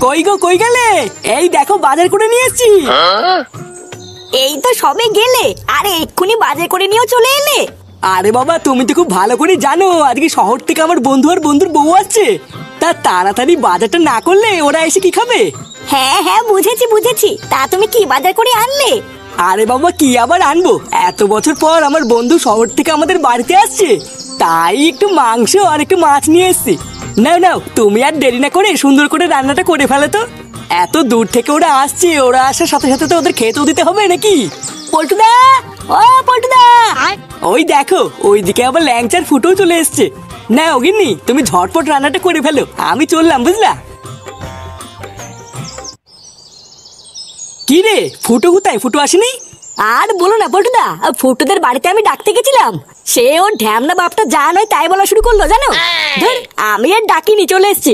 কই গো, কই গেলে? এই দেখো বাজার করে নিয়ে এসেছি। এই তো সবে গেলে, আরে এক্ষুনি বাজার করে নিয়েও চলে এলে। আরে বাবা, তুমি তো খুব ভালো করে জানো আজকে শহর থেকে আমার বন্ধু আর বন্ধুর বউ আসছে। তা তাড়াতাড়ি বাজারটা না করলে ওরা এসে কি খাবে? হ্যাঁ হ্যাঁ, বুঝেছি বুঝেছি। তা তুমি কি বাজার করে আনলে? আরে বাবা, কি আবার আনবো, এত বছর পর আমার বন্ধু শহর থেকে আমাদের বাড়িতে আসছে, তাই একটু মাংস আর একটু মাছ নিয়ে এসেছি। নাও নাও, তুমি আর দেরি না করে সুন্দর করে রান্নাটা করে ফেলো তো। এত দূর থেকে ওরা আসছে, ওরা আসার সাথে সাথে তো ওদের খেতেও দিতে হবে নাকি? পল্টুদা, ও পল্টুদা। ওই দেখো, ওইদিকে আবার ল্যাংচার ফুটেও চলে এসছে। না ওগিন্নি, তুমি ঝটপট রান্নাটা করে ফেলো, আমি চললাম, বুঝলা? কি রে, ফুটো কোথায়? ফুটো আসেনি? আর বলো না পল্টুদা, ফুটুদের বাড়িতে আমি ডাকতে গেছিলাম, সে ওর ঢ্যামনা বাপটা যা নয় তাই বলা শুরু করলো, জানো? ধর, আমি আর ডাকিনি, চলে এসছি।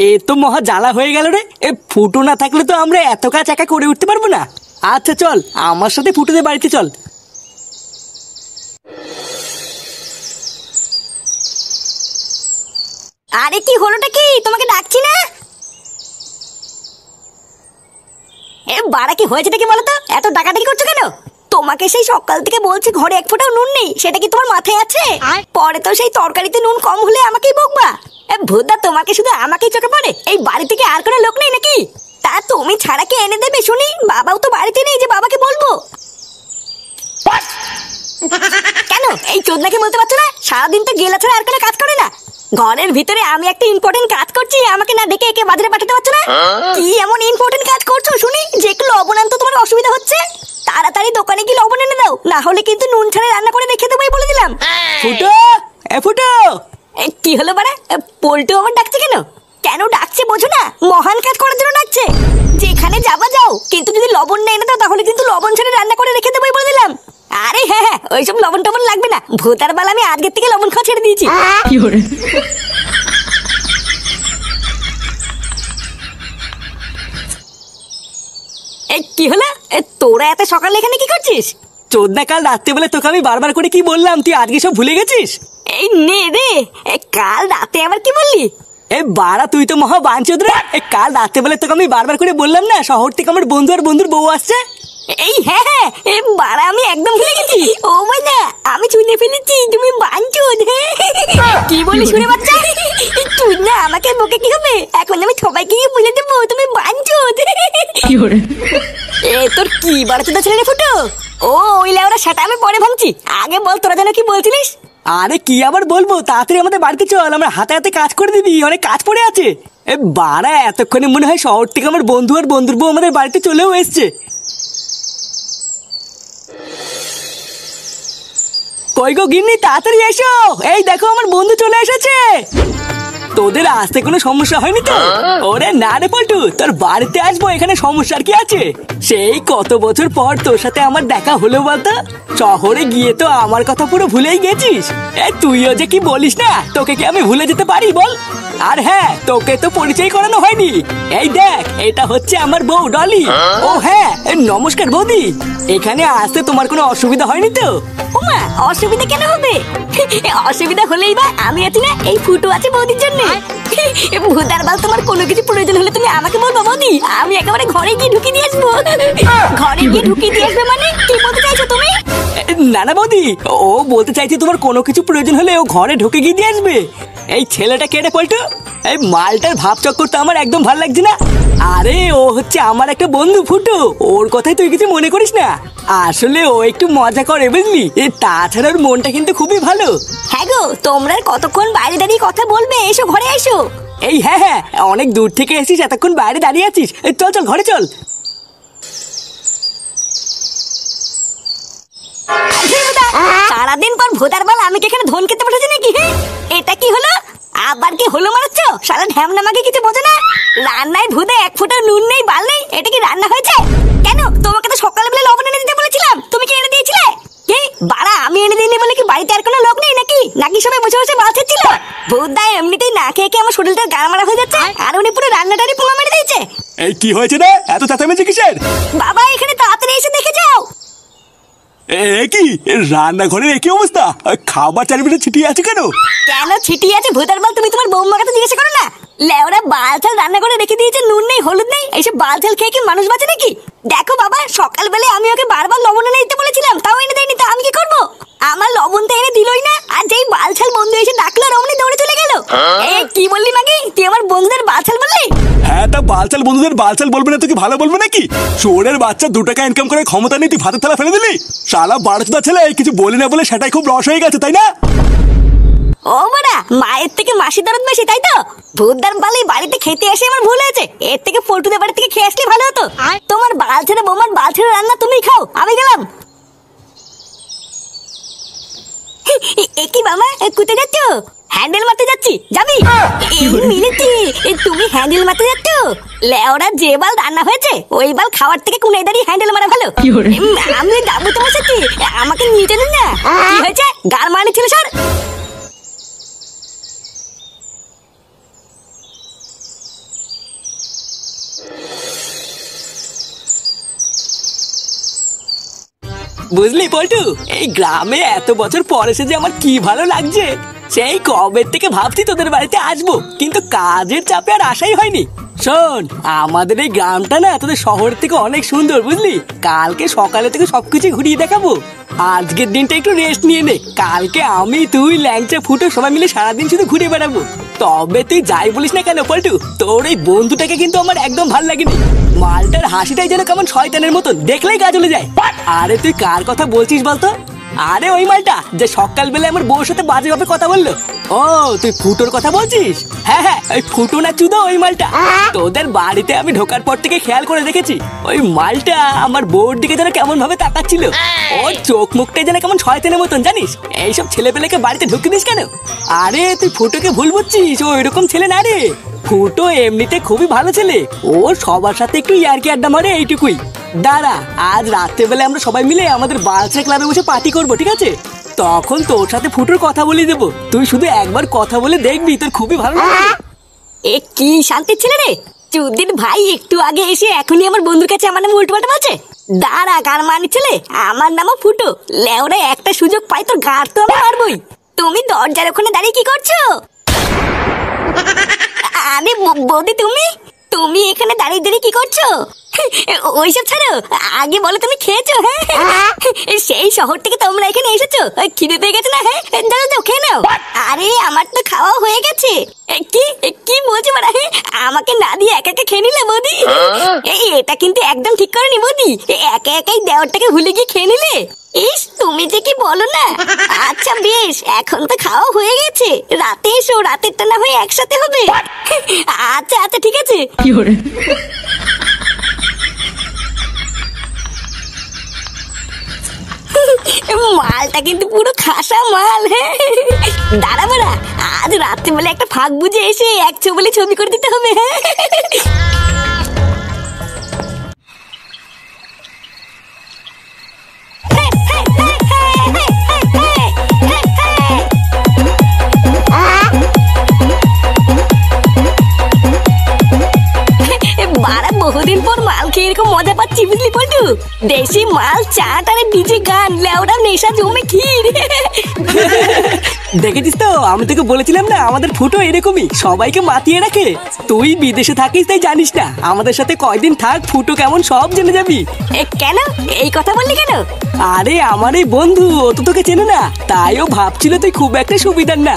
এ তো মহা জ্বালা হয়ে গেল রে। এ ফুটো না থাকলে তো আমরা এত কাজ একা করে উঠতে পারবো না। আচ্ছা চল, আমার সাথে ফুটোদের বাড়িতে চল। আরে কি হলোটা কি, তোমাকে ডাকছি না? এ বাড়া, কি হয়েছেটা কি বলতো? এত ডাকাডাকি করছো কেন? তোমাকে সেই সকাল থেকে বলছি ঘরে এক ফোঁটাও নুন নেই, সেটা কি তোমার মাথায় আছে? পরে তো সেই তরকারিতে নুন কম হলে আমাকেই বকবা। ভূতদা, তোমাকে শুধু আমাকেই চোখে পড়ে? এই বাড়ি থেকে আর কোনো লোক নেই নাকি? তা তুমি ছাড়া কে এনে দেবে শুনি? বাবাও তো বাড়িতে নেই যে বাবাকে বলবো। কেন এই চোদনাকে বলতে পারছো না? সারাদিন তো গেলা ছাড়া আর কোনো কাজ করে না। ঘরের ভিতরে আমি একটা ইম্পর্টেন্ট কাজ করছি, আমাকে না ডেকে একে বাজারে পাঠাতে পারছো না? কি এমন ইম্পর্টেন্ট কাজ করছো শুনি যে একটু লবণ আনতে তোমার অসুবিধা হচ্ছে? তাড়াতাড়ি দোকানে কি লবণ এনে দাও, না হলে কিন্তু নুন ছাড়া রান্না করে রেখে দেবোই বলে দিলাম। ফুটো, এ ফুটো। কি হলো বাড়া, পল্টু আমার ডাকছে কেন? কেন ডাকছে বোঝো না? মহান কাজ করার জন্য ডাকছে। যেখানে যাবা যাও, কিন্তু যদি লবণ না এনে দাও তাহলে কিন্তু লবণ ছাড়া রান্না করে রেখে দেবোই বলে দিলাম। আরে হ্যাঁ হ্যাঁ, ওইসব লবণ টবণ লাগবে না, ভূতার বাল আমি আজকের থেকে লবণ খাওয়া ছেড়ে দিয়েছি। কি হলো, তোরা এত সকালে এখানে কি করছিস? চোদনা, কাল রাত্রে বেলা তোকে আমি বারবার করে কি বললাম, তুই আজকে সব ভুলে গেছিস? এই নে রে, কাল রাতে আবার কি বললি? এ বাড়া, তুই তো মহা বাঞ্চোদ রে। কাল রাত্রে বেলা তোকে আমি বারবার করে বললাম না শহর থেকে আমার বন্ধু আর বন্ধুর বউ আসছে। এই হ্যাঁ হ্যাঁ, বাড়া আমি একদম ভুলে গেছি। ও ভাই না, আমি শুনে ফেলেছি তুমি বাঞ্চোদ। কি বলিস শুনে বাচ্চা? তুই না আমাকে বকে কি হবে? এখন আমি সবাইকে গিয়ে বলে দেবো তুমি বাঞ্চোদ। এ তোর কি বাড়াচোদা ছেলে রে ফুটো? ও ওই লেওরা, সেটা আমি পরে ভাবছি, আগে বল তোরা যেন কি বলছিলিস? আরে কি আবার বলবো, তাড়াতাড়ি আমাদের বাড়িতে চল, আমরা হাতে হাতে কাজ করে দিবি, অনেক কাজ পড়ে আছে। এ বাড়া, এতক্ষণে মনে হয় শহর থেকে আমার বন্ধু আর বন্ধুর বউ আমাদের বাড়িতে চলেও এসছে। কই গো গিন্নি, তাড়াতাড়ি এসো, এই দেখো আমার বন্ধু চলে এসেছে। তোদের আসতে কোনো সমস্যা হয়নি তো? ওরে না রে পল্টু, তোর বাড়িতে আসবো, এখানে সমস্যার কি আছে? সেই কত বছর পর তোর সাথে আমার দেখা হলো বলতো। শহরে গিয়ে তো আমার কথা পুরো ভুলেই গেছিস। তুইও যে কি বলিস না, তোকে কি আমি ভুলে যেতে পারি বল? আর হ্যাঁ, তোকে তো পরিচয় করানো হয়নি। এই দেখ, এটা হচ্ছে আমার বউ ডলি। ও হ্যাঁ, নমস্কার বৌদি। এখানে আসতে তোমার কোনো অসুবিধা হয়নি তো? ওমা, অসুবিধা কেন হবে? অসুবিধা হলেই বা আমি আছি না, এই ফুটো আছে বৌদির জন্য। ভূতার বাল, তোমার কোনো কিছু প্রয়োজন হলে তুমি আমাকে বলবো বৌদি, আমি একেবারে ঘরে গিয়ে ঢুকিয়ে দিয়ে আসবো। ঘরে গিয়ে ঢুকিয়ে দিয়ে আসবে মানে কি বলতে চাইছো তুমি? না না বৌদি, ও বলতে চাইছে তোমার কোনো কিছু প্রয়োজন হলে ও ঘরে ঢুকে গিয়ে দিয়ে আসবে। এই ছেলেটা কেটে পল্টু, এই মালটার ভাব চক্কর তো আমার একদম ভালো লাগছে না। আরে ও হচ্ছে আমার একটা বন্ধু ফুটো, ওর কথাই তুই কিছু মনে করিস না। আসলে ও একটু মজা করে বুঝলি, তাছাড়া ওর মনটা কিন্তু খুবই ভালো। হ্যাঁ গো, তোমরা কতক্ষণ বাইরে দাঁড়িয়ে কথা বলবে? এসো ঘরে এসো। এই হ্যাঁ হ্যাঁ, অনেক দূর থেকে এসেছিস, এতক্ষণ বাইরে দাঁড়িয়ে আছিস, চল চল ঘরে চল। সারাদিন পর ভোদার বাল আমি কি এখানে ধন খেতে বসেছি নাকি? এটা কি হলো? আবার কি হলো মারাচ্ছ? সারা ঢ্যামনা মাকে কিছু বোঝে না? রান্নায় ভুদে এক ফোঁটা নুন নেই, বাল নেই, এটা কি রান্না হয়েছে? কেন তোমাকে তো সকালবেলা লবণ এনে দিতে বলেছিলাম, তুমি কি এনে দিয়েছিলে? কি বাড়া, আমি এনে দিইনি বলে কি বাড়িতে আর কোনো লোক নেই নাকি? নাকি সবাই বসে বসে মাছ ছিল? ভুদা এমনিতেই না খেয়ে খেয়ে আমার শরীরটা গাড়া মারা হয়ে যাচ্ছে, আর উনি পুরো রান্নাটারই পোঙা মেরে দিয়েছে। এই কি হয়েছে রে, এত চেঁচামেচি কিসের? বাবা এখানে তাড়াতাড়ি এসে দেখে যাও। কি রান্নাঘরের একই অবস্থা? খাবার চারিপাশে ছিটিয়ে আছে কেন? কেন ছিটিয়ে আছে ভূতার বল? তুমি তোমার বৌমাকে তো জিজ্ঞাসা করো না? লেওরা বাল ছাল রান্না করে রেখে দিয়েছে, নুন নেই হলুদ নেই, এইসব বাল ছাল খেয়ে কি মানুষ বাঁচে নাকি? দেখো বাবা, সকালবেলায় আমি ওকে বারবার লবণ এনে দিতে বলেছিলাম, তাও এনে দেয়নি, তা আমি কি করবো? আমার লবণ তো এনে দিলই না, আর যেই বাল ছাল বন্ধু এসে ডাকলো রমণী দৌড়ে চলে গেল। এ কি বললি মাগি, তুই আমার বন্ধুদের বাল ছাল বললি? হ্যাঁ, তা বালচাল বন্ধুদের বালচাল বলবে না তো কি ভালো বলবে নাকি? চোরের বাচ্চা 2 টাকা ইনকাম করে ক্ষমতা নেই, তুই ভাতের থালা ফেলে দিলি। শালা বাড়চুদা ছেলে, কিছু বলি না বলে সেটাই খুব রস হয়ে গেছে, তাই না? ও মারা, মায়ের থেকে মাসি দরদ বেশি, তাই তো? ভূতদার বালি বাড়িতে খেতে এসে আমার ভুল হয়েছে, এর থেকে পল্টুদের বাড়ি থেকে খেয়ে আসলে ভালো হতো। তোমার বাল ছেড়ে বোমার বাল ছেড়ে রান্না তুমি খাও, আমি গেলাম। কি বাবা, কোথায় যাচ্ছ? হ্যান্ডেল মারতে যাচ্ছি, যাবি? মিলেছি, তুমি হ্যান্ডেল মারতে যাচ্ছ? লেওরা যে বাল রান্না হয়েছে ওই বাল খাওয়ার থেকে কোনায় দাঁড়িয়ে হ্যান্ডেল মারা ভালো। আমি যাবো তোমার সাথে, আমাকে নিয়ে চলুন না। কি হয়েছে, গার মারনি ছিল সর। বুঝলি পল্টু, এই গ্রামে এত বছর পর এসে যে আমার কি ভালো লাগছে। সেই কবে থেকে ভাবছি তোদের বাড়িতে আসবো, কিন্তু কাজের চাপে আর আসাই হয়নি। শোন, আমাদের এই গ্রামটা না তোদের শহর থেকে অনেক সুন্দর, বুঝলি? কালকে সকালে থেকে সবকিছু ঘুরিয়ে দেখাবো। আজকের দিনটা একটু রেস্ট নিয়ে নে, কালকে আমি তুই ল্যাংচা ফুটো সবাই মিলে সারাদিন শুধু ঘুরে বেড়াবো। তবে তুই যাই বলিস না কেন পল্টু, তোর এই বন্ধুটাকে কিন্তু আমার একদম ভালো লাগেনি। মালটার হাসিটাই যেন কেমন শয়তানের মতন, দেখলেই গা জ্বলে যায়। আরে তুই কার কথা বলছিস বলতো? আরে ওই মালটা যে সকালবেলা আমার বউর সাথে বাজে ভাবে কথা বললো। ও, তুই ফুটোর কথা বলছিস? হ্যাঁ হ্যাঁ, ওই ফুটো না চুদো ওই মালটা। তোদের বাড়িতে আমি ঢোকার পর থেকে খেয়াল করে দেখেছি, ওই মালটা আমার বউর দিকে যেন কেমন ভাবে তাকাচ্ছিল। ওর চোখ মুখটাই যেন কেমন শয়তানের মতন, জানিস? এইসব ছেলেপেলেকে বাড়িতে ঢুকে দিস কেন? আরে তুই ফুটোকে ভুল বুঝছিস, ও এরকম ছেলে না রে। ফুটো এমনিতে খুবই ভালো ছেলে, ও সবার সাথে একটু ইয়ার্কি আড্ডা মারে, এইটুকুই। দাঁড়া, আজ রাত্রেবেলা আমরা সবাই মিলে আমাদের বালচা ক্লাবে বসে পার্টি করবো, ঠিক আছে? তখন তোর সাথে ফুটোর কথা বলে দেবো, তুই শুধু একবার কথা বলে দেখবি, তোর খুবই ভালো লাগবে। এ কি শান্তির ছেলে রে, চুদির ভাই একটু আগে এসে এখনই আমার বন্ধুর কাছে আমার নামে উল্টো পাল্টা বলছে। দাঁড়া, কার মানি ছেলে, আমার নামও ফুটো। লেওরা একটা সুযোগ পাই তোর গাড় তো আমি মারবই। তুমি দরজার ওখানে দাঁড়িয়ে কি করছো? আরে বৌদি, তুমি এখানে দাঁড়িয়ে দাঁড়িয়ে কি করছো? ওইসব ছাড়ো, আগে বলো তুমি খেয়েছো? হ্যাঁ, সেই শহর থেকে তোমরা এখানে এসেছো, খিদে পেয়ে গেছে না? হ্যাঁ, দাও খেয়ে নাও। আরে আমার তো খাওয়া হয়ে গেছে। কি কি বলছো মানে? আমাকে না দিয়ে একা একা খেয়ে নিলে বৌদি? এটা কিন্তু একদম ঠিক করেনি বৌদি, একা একাই দেওয়ারটাকে ভুলে গিয়ে খেয়ে নিলে। ইস, তুমি যে কি বলো না। আচ্ছা বেশ, এখন তো খাওয়া হয়ে গেছে, রাতে এসো, রাতেরটা না হয়ে একসাথে হবে। আচ্ছা আচ্ছা ঠিক আছে। মালটা কিন্তু পুরো খাসা মাল। হ্যাঁ, দাঁড়া বাড়া, আজ রাত্রে বেলা একটা ফাঁক বুঝে এসে এক ছবি ছবি করে দিতে হবে। হ্যাঁ, বহুদিন পর মাল খেয়ে এরকম মজা পাচ্ছি, বুঝলি পল্টু? দেশি মাল, চাট আর ডিজে গান, লেওড়া নেশা জমে ক্ষীর। দেখেছিস তো, আমি তোকে বলেছিলাম না আমাদের ফুটো এরকমই, সবাইকে মাতিয়ে রাখে। তুই বিদেশে থাকিস তাই জানিস না, আমাদের সাথে কয়দিন থাক, ফুটো কেমন সব জেনে যাবি। কেন এই কথা বললি কেন? আরে আমার এই বন্ধু, ও তো তোকে চেনে না, তাই ও ভাবছিল তুই খুব একটা সুবিধার না।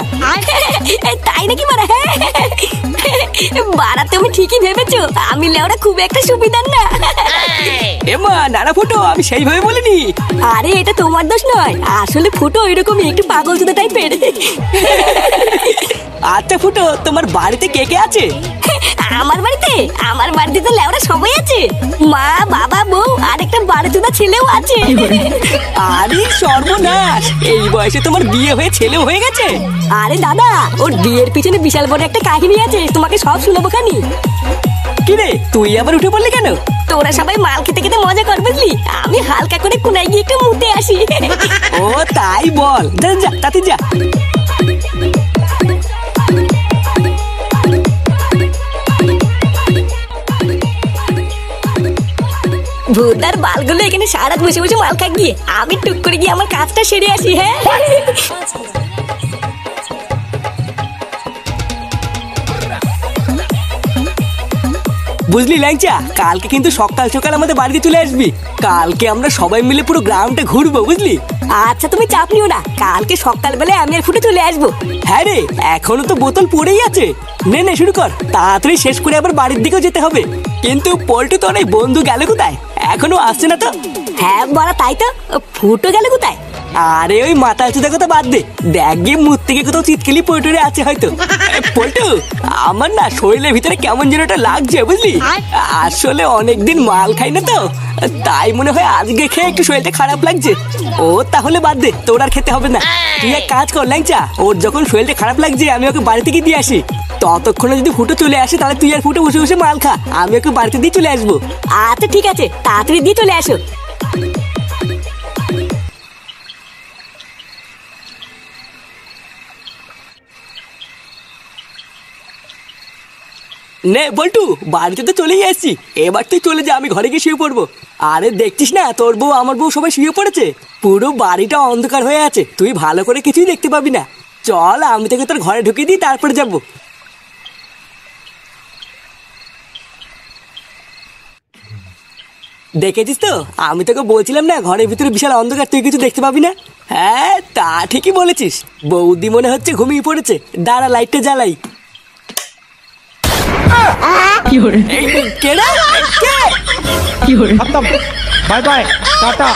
তাই নাকি মারা? বাড়া, তুমি ঠিকই ভেবেছো আমি লেওড়া খুব একটা সুবিধার না। এমা নানা ফুটো, আমি সেইভাবে বলিনি। আরে এটা তোমার দোষ নয়, আসলে ফুটো এরকমই একটু পাগল চোদা টাইপের। আচ্ছা ফুটো, তোমার বাড়িতে কে কে আছে? আমার বাড়িতে তো লেওড়া সবাই আছে, মা বাবা বউ আর একটা বাড়িচোদা ছেলেও আছে। আরে সর্বনাশ, এই বয়সে তোমার বিয়ে হয়ে ছেলেও হয়ে গেছে? আরে দাদা, ওর বিয়ের পিছনে বিশাল বড় একটা কাহিনী আছে, তোমাকে সব শোনাবো খানি। কিরে, তুই আবার উঠে পড়লি কেন? তোরা সবাই মাল খেতে খেতে মজা কর, বুঝলি? আমি হালকা করে কোনায় গিয়ে একটু মুতে আসি। ও তাই বল, যা যা, তাতে যা। ভূতার বালগুলো এখানে সারা রাত বসে বসে মাল খাক গিয়ে, আমি টুক করে গিয়ে আমার কাজটা সেরে আসি। হ্যাঁ, বুঝলি ল্যাংচা, কালকে কিন্তু সকাল সকাল আমাদের বাড়িতে চলে আসবি। কালকে আমরা সবাই মিলে পুরো গ্রামটা ঘুরবো, বুঝলি? আচ্ছা তুমি চাপ নিও না, কালকে সকালবেলায় আমি আর ফুটে চলে আসবো। হ্যাঁ রে, এখনো তো বোতল পড়েই আছে। নে নে শুরু কর, তাড়াতাড়ি শেষ করে আবার বাড়ির দিকেও যেতে হবে। কিন্তু পল্টু তো অনেক বন্ধু গেল কোথায়? এখনো আসছে না তো। হ্যাঁ বড়া, তাই তো। ফুটো গেল কোথায়? আরে ওই মাথা চুদা কথা বাদ দে, দেখ গিয়ে মুখ থেকে কোথাও চিৎকেলি পল্টুরে আছে হয়তো। পল্টু, আমার না শরীরের ভিতরে কেমন যেন একটা লাগছে, বুঝলি? আসলে অনেকদিন মাল খাই না তো, তাই মনে হয় আজকে খেয়ে একটু শরীরটা খারাপ লাগছে। ও তাহলে বাদ দে, তোর আর খেতে হবে না। তুই এক কাজ কর ল্যাংচা, ওর যখন শরীরটা খারাপ লাগছে আমি ওকে বাড়ি থেকে দিয়ে আসি। ততক্ষণে যদি ফুটো চলে আসে তাহলে তুই আর ফুটো বসে বসে মাল খা, আমি ওকে বাড়িতে দিয়ে চলে আসবো। আচ্ছা ঠিক আছে, তাড়াতাড়ি দিয়ে চলে আসো। নে বল্টু, বাড়িতে তো চলেই আসছি, এবার তুই চলে যা, আমি ঘরে গিয়ে শুয়ে পড়বো। আরে দেখছিস না, তোর বউ আমার বউ সবাই শুয়ে পড়েছে, পুরো বাড়িটা অন্ধকার হয়ে আছে, তুই ভালো করে কিছুই দেখতে পাবি না। চল আমি তোকে তোর ঘরে ঢুকিয়ে দিই, তারপরে যাবো। দেখেছিস তো, আমি তোকে বলছিলাম না ঘরের ভিতরে বিশাল অন্ধকার, তুই কিছু দেখতে পাবি না। হ্যাঁ তা ঠিকই বলেছিস, বৌদি মনে হচ্ছে ঘুমিয়ে পড়েছে। দাঁড়া লাইটটা জ্বালাই। এই, কে রে? কে? खत्म बाय बाय टाटा